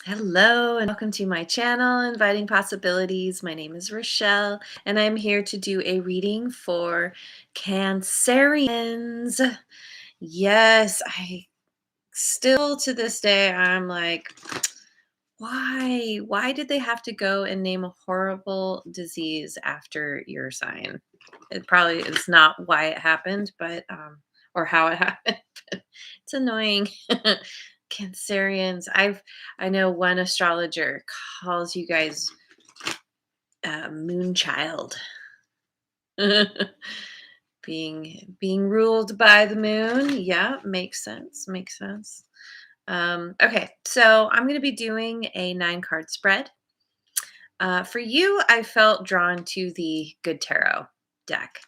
Hello and welcome to my channel, Inviting Possibilities. My name is Rochelle and I'm here to do a reading for Cancerians. Yes, I still to this day, I'm like, why? Why did they have to go and name a horrible disease after your sign? It probably is not why it happened, but or how it happened. It's annoying. Cancerians. I know one astrologer calls you guys moon child. being ruled by the moon. Yeah, makes sense. Makes sense. Okay, so I'm going to be doing a 9 card spread. For you, I felt drawn to the Good Tarot deck.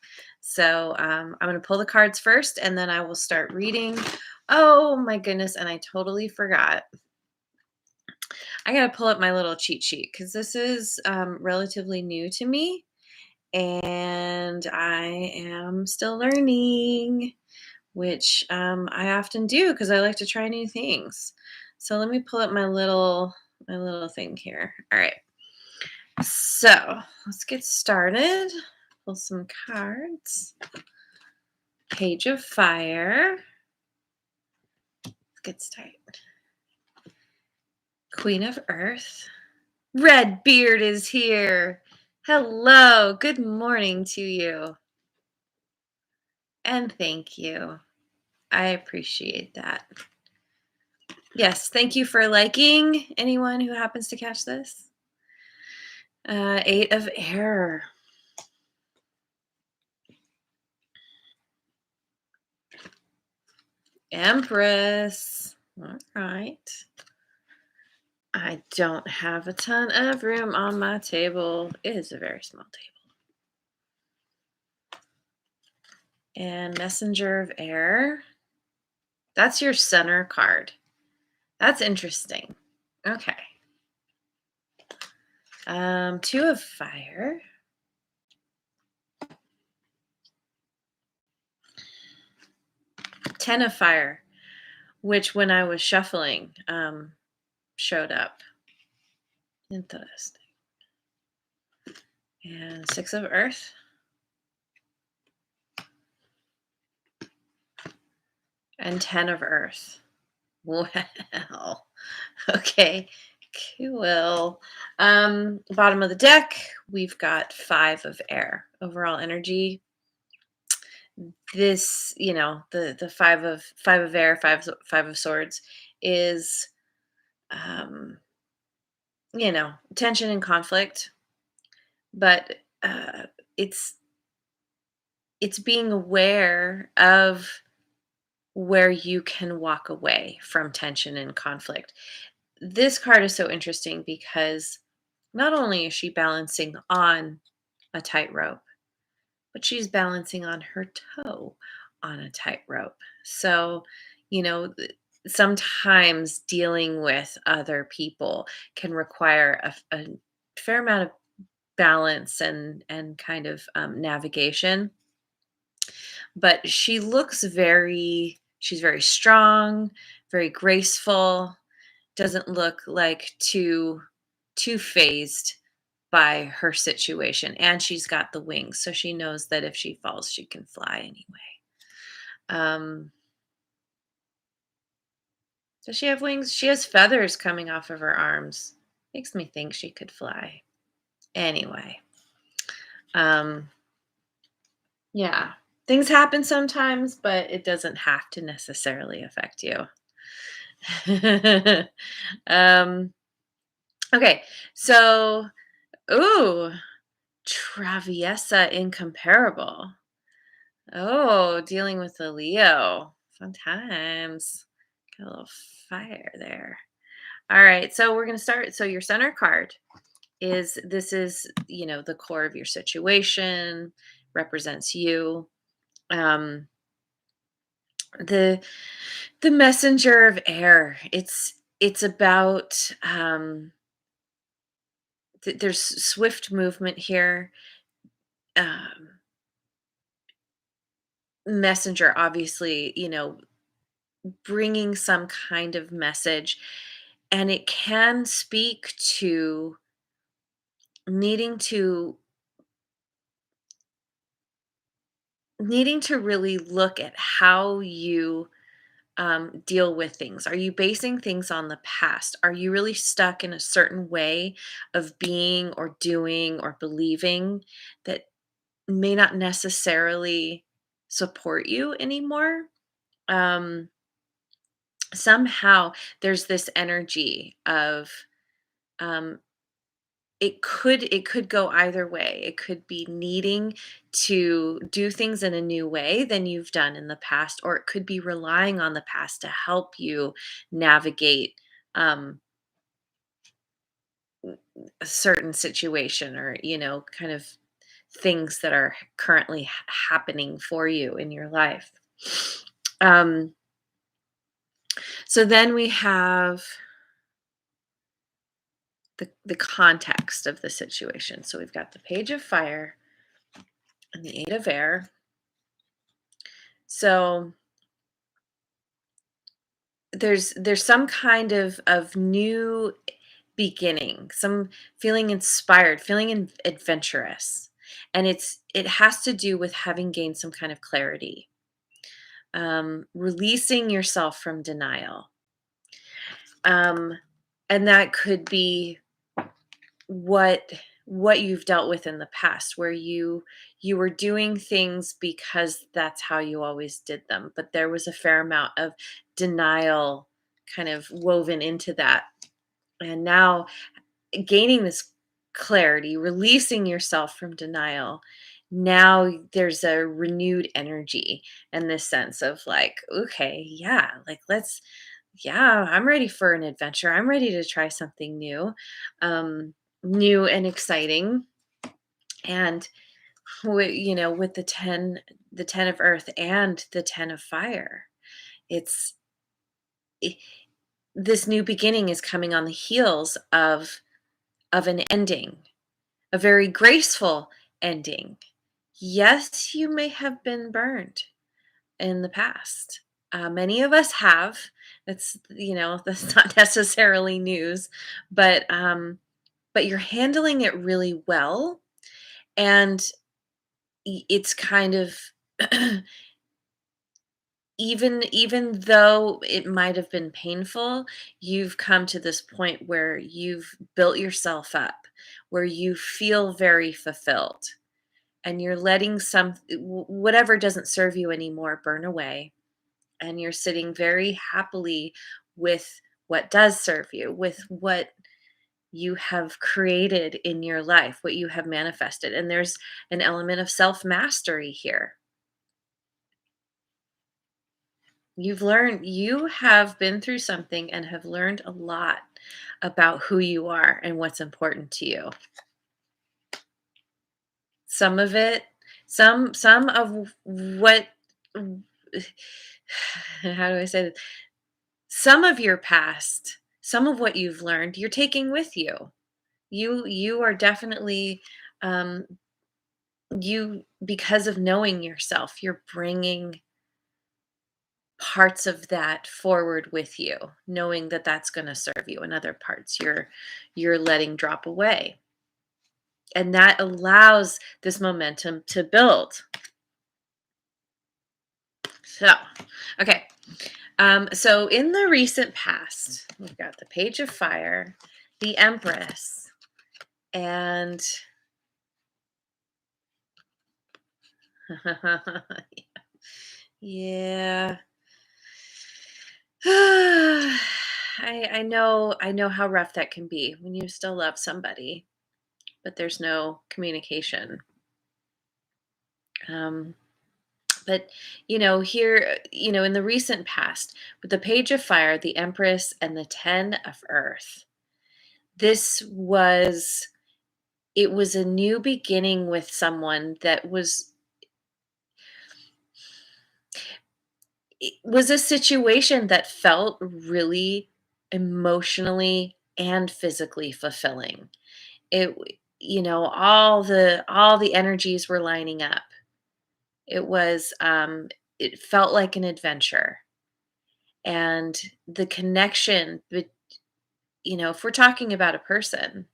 So I'm going to pull the cards first and then I will start reading. Oh my goodness, and I totally forgot. I got to pull up my little cheat sheet because this is relatively new to me and I am still learning, which I often do because I like to try new things. So let me pull up my little thing here. All right. So let's get started. Pull some cards. Page of Fire. Let's get started. Queen of Earth. Red Beard is here. Hello. Good morning to you. And thank you. I appreciate that. Yes, thank you for liking anyone who happens to catch this. 8 of Air. Empress. All right. I don't have a ton of room on my table. It is a very small table. And Messenger of Air. That's your center card. That's interesting. Okay. 2 of Fire. 10 of Fire, which when I was shuffling showed up. Interesting. And 6 of Earth. And 10 of Earth. Well, okay, cool. Bottom of the deck, we've got 5 of Air. Overall energy. This, the five of air, five of swords is, um, tension and conflict, but it's being aware of where you can walk away from tension and conflict. This card is so interesting because not only is she balancing on a tightrope, but she's balancing on her toe on a tightrope. So, sometimes dealing with other people can require a fair amount of balance and kind of navigation. But she's very strong, very graceful, doesn't look like too phased by her situation, and she's got the wings, so she knows that if she falls, she can fly anyway. Um, does she have wings? She has feathers coming off of her arms. Makes me think she could fly. Anyway, um, yeah, things happen sometimes, but it doesn't have to necessarily affect you. um, okay, so, ooh, Traviesa Incomparable. Oh, dealing with a Leo. Fun times. Got a little fire there. All right, so we're going to start. So your center card is the core of your situation, represents you. The the messenger of air. It's about there's swift movement here. Um Messenger, obviously, bringing some kind of message. And it can speak to needing to needing to really look at how you deal with things. Are you basing things on the past? Are you really stuck in a certain way of being or doing or believing that may not necessarily support you anymore? Um, Somehow there's this energy of um, it could go either way. It could be needing to do things in a new way than you've done in the past, or it could be relying on the past to help you navigate um, a certain situation, or kind of things that are currently happening for you in your life. Um, so then we have the context of the situation. So we've got the Page of Fire and the Eight of Air. So there's some kind of new beginning, some feeling inspired, feeling adventurous, and it has to do with having gained some kind of clarity, releasing yourself from denial, um, and that could be what what you've dealt with in the past, where you were doing things because that's how you always did them, but there was a fair amount of denial kind of woven into that. And now gaining this clarity, releasing yourself from denial, now there's a renewed energy and this sense of like, okay, yeah, like yeah, I'm ready for an adventure. I'm ready to try something new, new and exciting. And with the 10 of earth and the 10 of fire, it's i- this new beginning is coming on the heels of an ending, a very graceful ending. Yes, you may have been burned in the past. Many of us have. That's that's not necessarily news, but you're handling it really well, and it's kind of even though it might have been painful, you've come to this point where you've built yourself up, where you feel very fulfilled, and you're letting whatever doesn't serve you anymore burn away, and you're sitting very happily with what does serve you, with what you have created in your life, what you have manifested. And there's an element of self mastery here. You have been through something and have learned a lot about who you are and what's important to you. Some of it, some of what how do I say this? Some of your past, some of what you've learned, you're taking with you. You are definitely um because of knowing yourself, you're bringing parts of that forward with you, knowing that that's going to serve you, and other parts you're letting drop away. And that allows this momentum to build. So, okay. So in the recent past, we've got the Page of Fire, the Empress, and yeah. I know how rough that can be when you still love somebody, but there's no communication. Um, but here, in the recent past, with the Page of Fire, the Empress, and the 10 of Earth, this was it was a new beginning with someone that it was a situation that felt really emotionally and physically fulfilling. All the energies were lining up. It felt like an adventure, and the connection if we're talking about a person,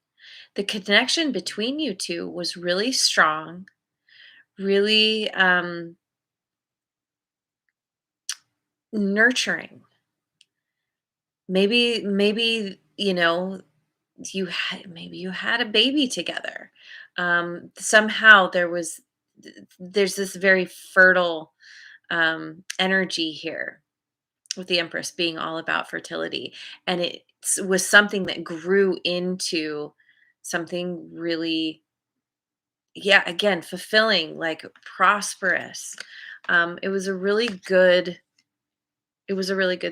the connection between you two was really strong, really nurturing. Maybe, maybe you had a baby together. Somehow there's this very fertile energy here with the Empress being all about fertility, and it was something that grew into something really, yeah, again, fulfilling, like prosperous. It was a really good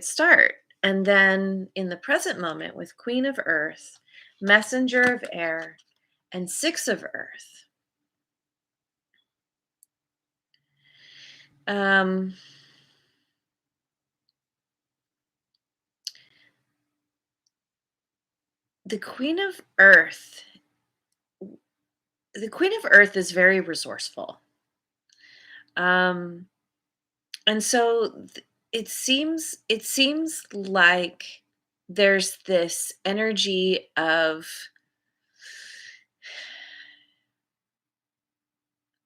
start. And then in the present moment with Queen of Earth, Messenger of Air, and Six of Earth. Um, the Queen of Earth, the Queen of Earth is very resourceful. Um, and so it seems like there's this energy of,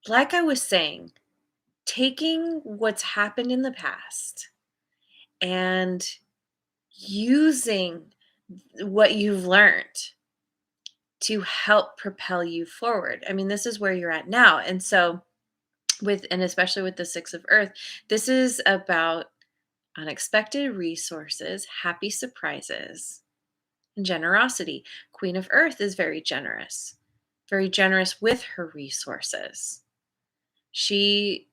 like I was saying, taking what's happened in the past and using what you've learned to help propel you forward. I mean, this is where you're at now. And so and especially with the Six of Earth, this is about unexpected resources, happy surprises, and generosity. Queen of Earth is very generous with her resources. She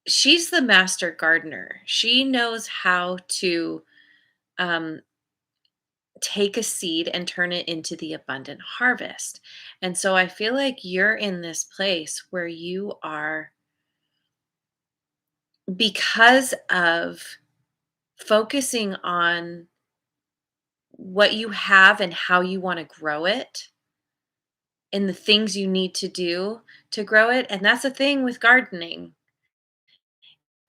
she's the master gardener. She knows how to um, take a seed and turn it into the abundant harvest. And so I feel like you're in this place where you are, because of focusing on what you have and how you want to grow it and the things you need to do to grow it. And that's the thing with gardening,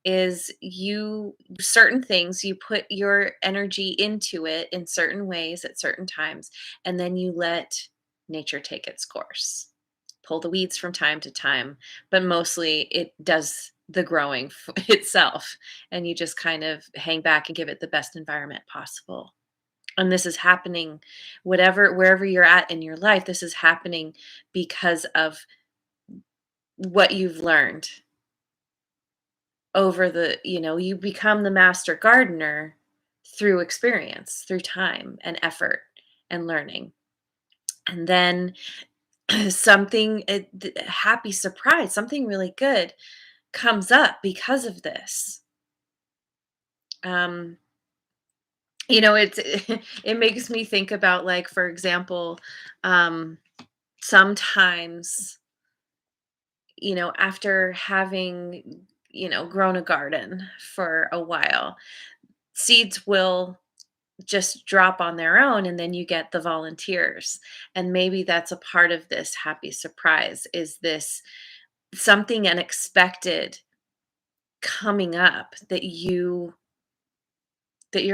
is you certain things, you put your energy into it in certain ways at certain times, and then you let nature take its course. Pull the weeds from time to time, but mostly it does the growing itself, and you just kind of hang back and give it the best environment possible. And this is happening, wherever you're at in your life, this is happening because of what you've learned over you become the master gardener through experience, through time and effort and learning. And then something, a happy surprise, something really good comes up because of this. Um, it's it makes me think about, like, for example, um, sometimes, after having, grown a garden for a while, seeds will just drop on their own, and then you get the volunteers. And maybe that's a part of this happy surprise, is this something unexpected coming up that you're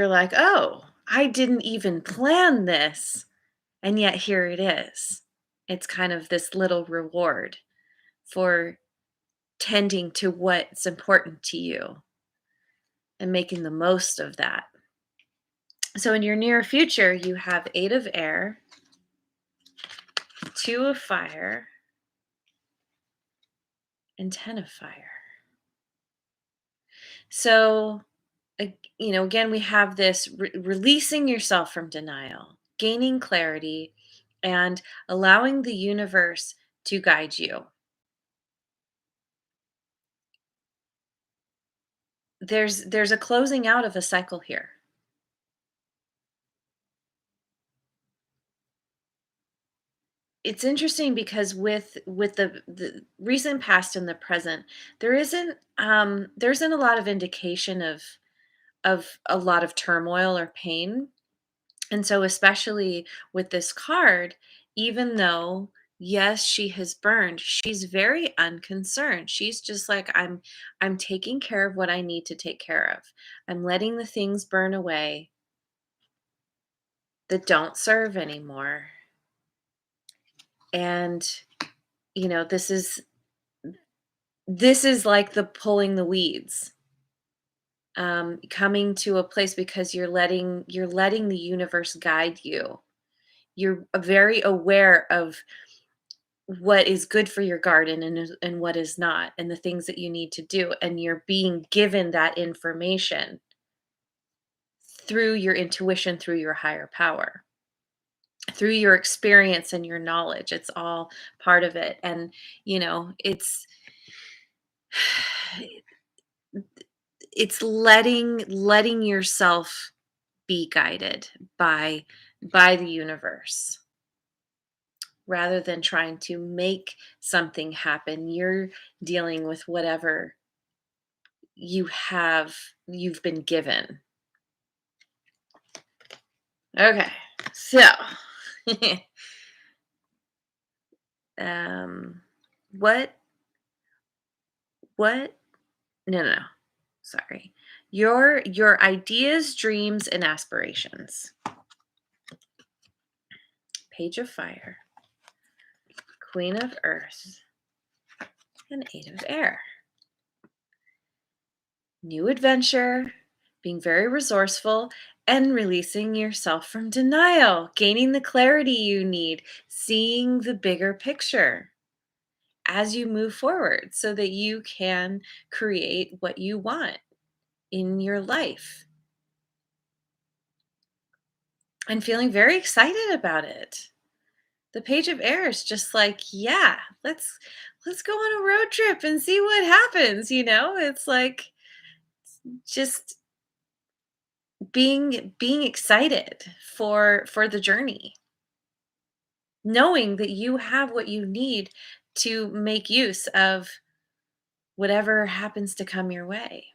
like, "Oh, I didn't even plan this." And yet here it is. It's kind of this little reward for tending to what's important to you and making the most of that. So in your near future, you have 8 of air, 2 of fire, and 10 of fire. So, again, we have this releasing yourself from denial, gaining clarity, and allowing the universe to guide you. There's a closing out of a cycle here. It's interesting because with the recent past and the present, there isn't a lot of indication of a lot of turmoil or pain. And so, especially with this card, even though, yes, she has burned, she's very unconcerned. She's just like, I'm taking care of what I need to take care of. I'm letting the things burn away. that don't serve anymore. And, this is like the pulling the weeds, coming to a place because you're letting the universe guide you. You're very aware of what is good for your garden and what is not, and the things that you need to do, and you're being given that information through your intuition, through your higher power, through your experience and your knowledge. It's all part of it. And it's letting yourself be guided by the universe, rather than trying to make something happen. You're dealing with whatever you've been given. Okay. So um what what no, no, no. Sorry. Your ideas, dreams, and aspirations. Page of Fire, Queen of Earth, and Eight of Air. New adventure, being very resourceful, and releasing yourself from denial, gaining the clarity you need, seeing the bigger picture as you move forward so that you can create what you want in your life, and feeling very excited about it. The Page of Air is just like, yeah, let's go on a road trip and see what happens, It's like just being excited for the journey, knowing that you have what you need to make use of whatever happens to come your way,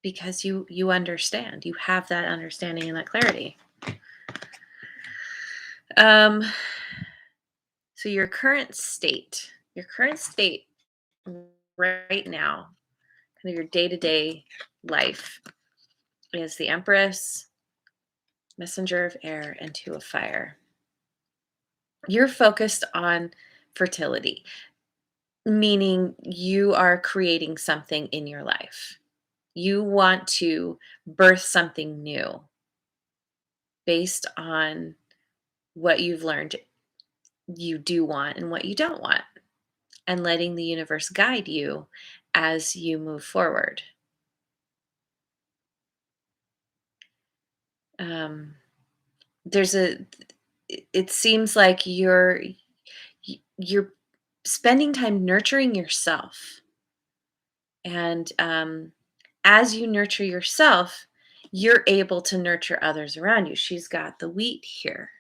because you understand, you have that understanding and that clarity. um so your current state right now, kind of your day-to-day life, is the Empress, Messenger of Air, and Two of Fire. You're focused on fertility, meaning you are creating something in your life. You want to birth something new based on what you've learned you do want and what you don't want, and letting the universe guide you as you move forward. Um, there's a it seems like you're spending time nurturing yourself, and as you nurture yourself, you're able to nurture others around you. She's got the wheat here.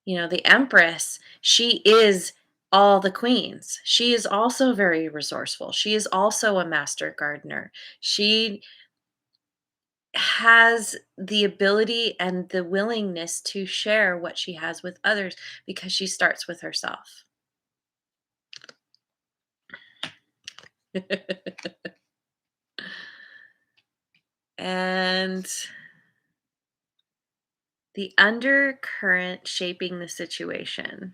The Empress, she is all the queens. She is also very resourceful. She is also a master gardener. She has the ability and the willingness to share what she has with others, because she starts with herself. And the undercurrent shaping the situation.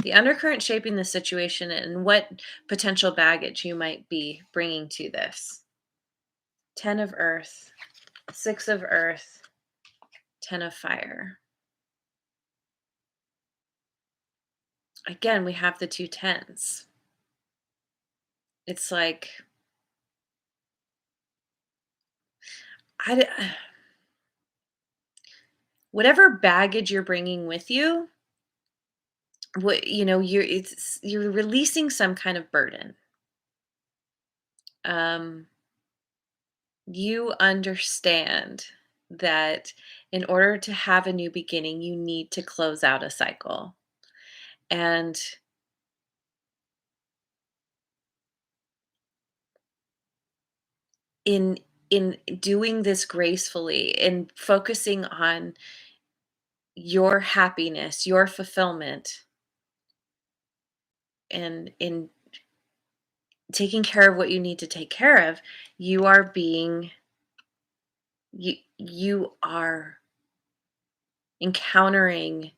The undercurrent shaping the situation and what potential baggage you might be bringing to this. 10 of Earth, 6 of Earth, 10 of Fire. Again, we have the two tens. It's like, I, d- whatever baggage you're bringing with you, you're releasing some kind of burden. Um, you understand that in order to have a new beginning, you need to close out a cycle. And in doing this gracefully, in focusing on your happiness, your fulfillment, and in taking care of what you need to take care of, you are being you are encountering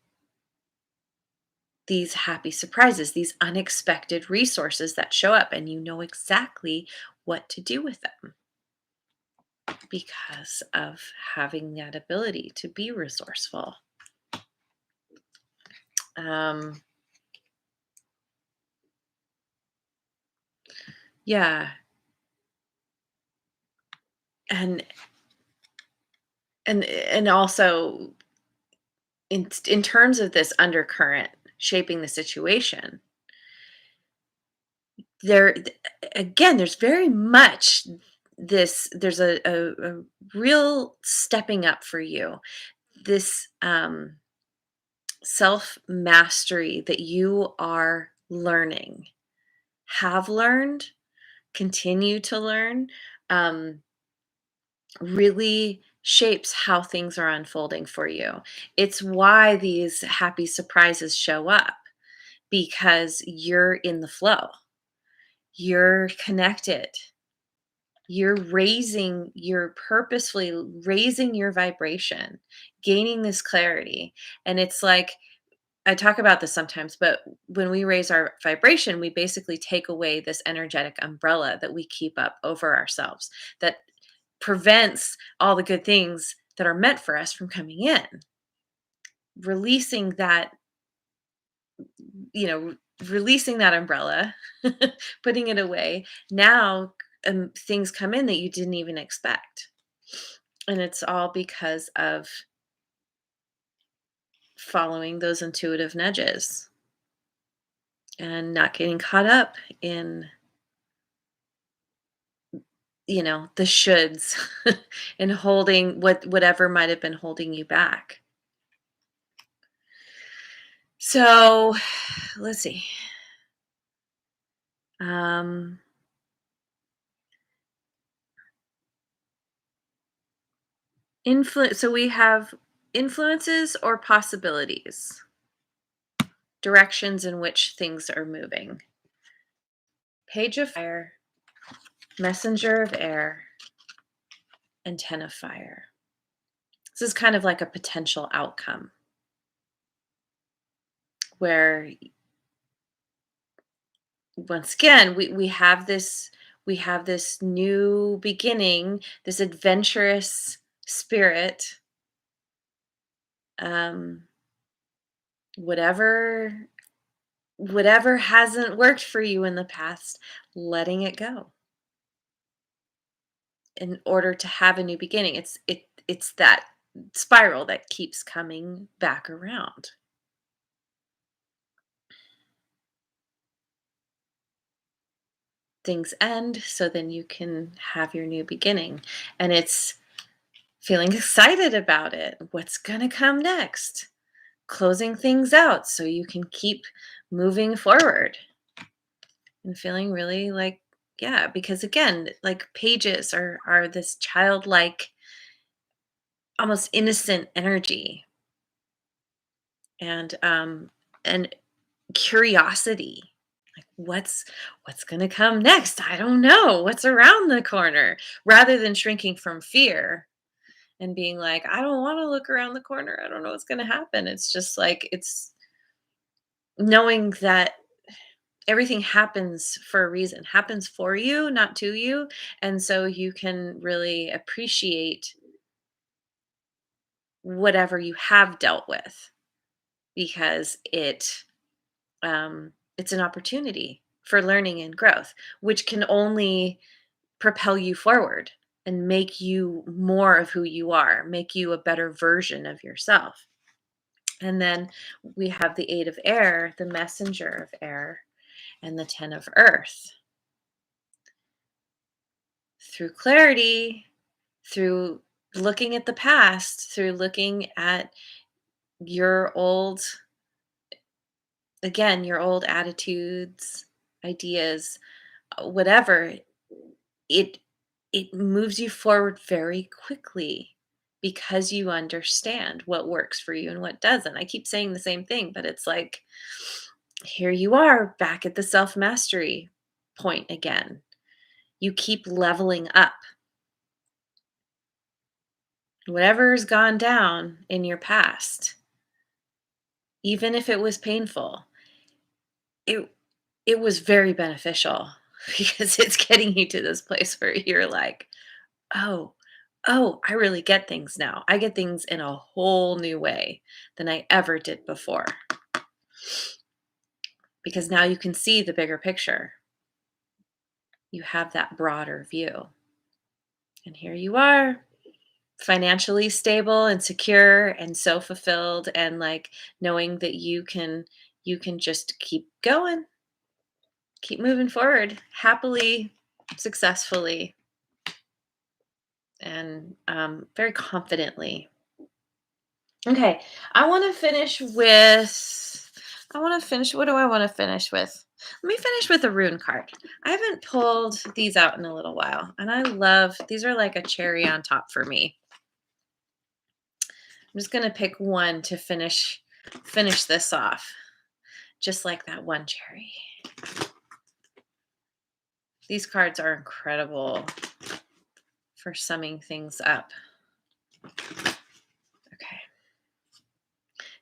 these happy surprises, these unexpected resources that show up, and you know exactly what to do with them because of having that ability to be resourceful. Um, yeah, and and also in terms of this undercurrent shaping the situation, again, there's very much there's a real stepping up for you, this self mastery that you are learning, have learned, continue to learn, um, really shapes how things are unfolding for you. It's why these happy surprises show up, because you're in the flow, you're connected, you're purposefully raising your vibration, gaining this clarity. And it's like, I talk about this sometimes, but when we raise our vibration, we basically take away this energetic umbrella that we keep up over ourselves that prevents all the good things that are meant for us from coming in. Releasing that, you know, releasing that umbrella, putting it away. Now, things come in that you didn't even expect. And it's all because of following those intuitive nudges and not getting caught up in, the shoulds and holding whatever might have been holding you back. So let's see. Um, so we have influences or possibilities, directions in which things are moving. Page of fire, messenger of air, and ten of fire. This is kind of like a potential outcome where, once again, we have this new beginning, this adventurous spirit. um whatever whatever hasn't worked for you in the past, letting it go in order to have a new beginning. It's that spiral that keeps coming back around. Things end so then you can have your new beginning, and it's feeling excited about it. What's going to come next? Closing things out so you can keep moving forward and feeling really like, yeah, because again, like pages are this childlike, almost innocent energy, and curiosity. Like, what's going to come next? I don't know what's around the corner, rather than shrinking from fear and being like, I don't want to look around the corner, I don't know what's going to happen. It's just like, it's knowing that everything happens for a reason, happens for you, not to you. And so you can really appreciate whatever you have dealt with, because it's an opportunity for learning and growth, which can only propel you forward and make you more of who you are, make you a better version of yourself. And then we have the eight of air, the messenger of air, and the 10 of earth. Through clarity, through looking at the past, through looking at your old, again, your old attitudes, ideas, whatever, it it moves you forward very quickly because you understand what works for you and what doesn't. I keep saying the same thing, but it's like, here you are back at the self mastery point again. You keep leveling up. Whatever's gone down in your past, even if it was painful, it it was very beneficial because it's getting you to this place where you're like, "Oh, oh, I really get things now. I get things in a whole new way than I ever did before." Because now you can see the bigger picture. You have that broader view. And here you are, financially stable and secure and so fulfilled, and like knowing that you can just keep going, keep moving forward happily, successfully, and very confidently. Okay, I want to finish with. I want to finish. What do I want to finish with? Let me finish with a rune card. I haven't pulled these out in a little while, and I love these. Are like a cherry on top for me. I'm just gonna pick one to finish this off, just like that one cherry. These cards are incredible for summing things up. Okay.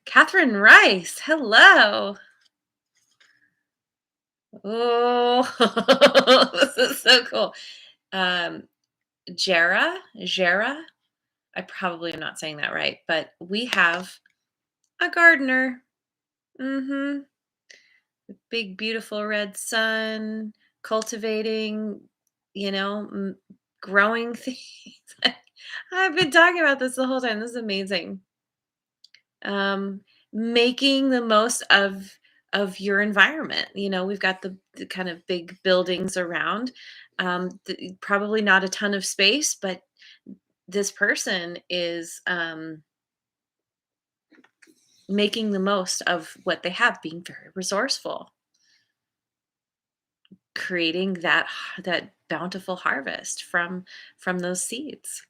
Catherine Rice, hello. Oh, this is so cool. Um, Jarrah. I probably am not saying that right, but we have a gardener. Mm-hmm. Big, beautiful red sun, cultivating, growing things. I've been talking about this the whole time. This is amazing. Um, Making the most of your environment. We've got the kind of big buildings around. Probably not a ton of space, but this person is making the most of what they have, being very resourceful, creating that bountiful harvest from those seeds.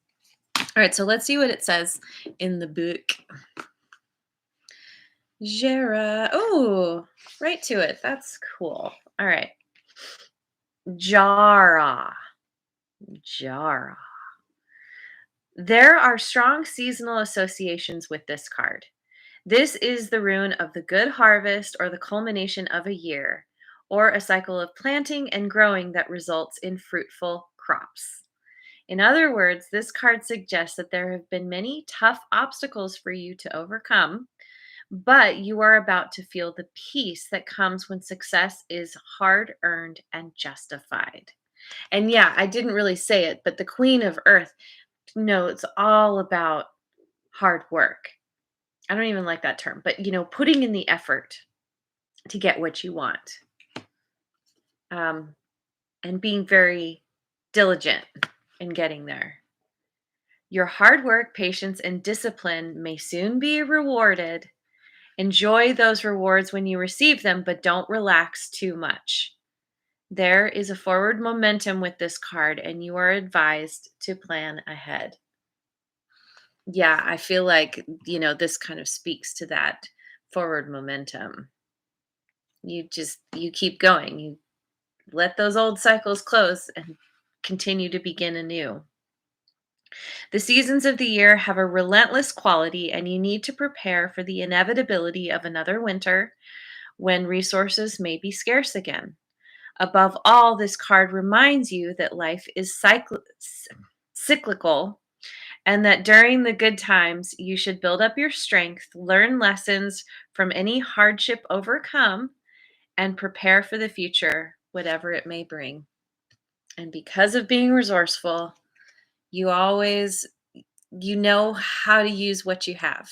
All right, so let's see what it says in the book. Jarrah. Oh, right to it. That's cool. All right. Jarrah. Jarrah. There are strong seasonal associations with this card. This is the rune of the good harvest or the culmination of a year, or a cycle of planting and growing that results in fruitful crops. In other words, this card suggests that there have been many tough obstacles for you to overcome, but you are about to feel the peace that comes when success is hard earned and justified. And yeah, I didn't really say it, but the Queen of Earth, no, it's all about hard work. I don't even like that term, but putting in the effort to get what you want, um, and being very diligent in getting there. Your hard work, patience, and discipline may soon be rewarded. Enjoy those rewards when you receive them, but don't relax too much. There is a forward momentum with this card, and you are advised to plan ahead. Yeah, I feel like, this kind of speaks to that forward momentum. You keep going. You let those old cycles close and continue to begin anew. The seasons of the year have a relentless quality, and you need to prepare for the inevitability of another winter when resources may be scarce again. Above all, this card reminds you that life is cyclical, and that during the good times, you should build up your strength, learn lessons from any hardship overcome, and prepare for the future, whatever it may bring. And because of being resourceful, you always know how to use what you have,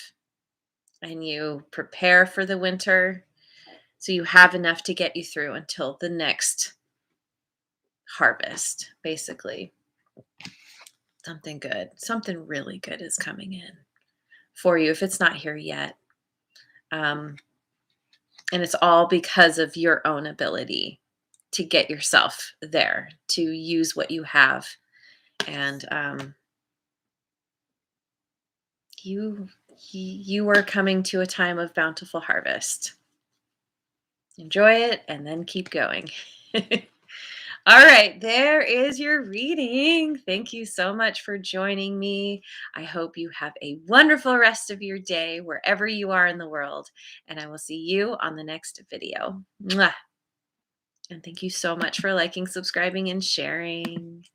and you prepare for the winter so you have enough to get you through until the next harvest, basically. Something really good is coming in for you if it's not here yet. um, and it's all because of your own ability to get yourself there, to use what you have. And you you are coming to a time of bountiful harvest. Enjoy it and then keep going. All right, there is your reading. Thank you so much for joining me. I hope you have a wonderful rest of your day wherever you are in the world, and I will see you on the next video. Mwah. And thank you so much for liking, subscribing, and sharing.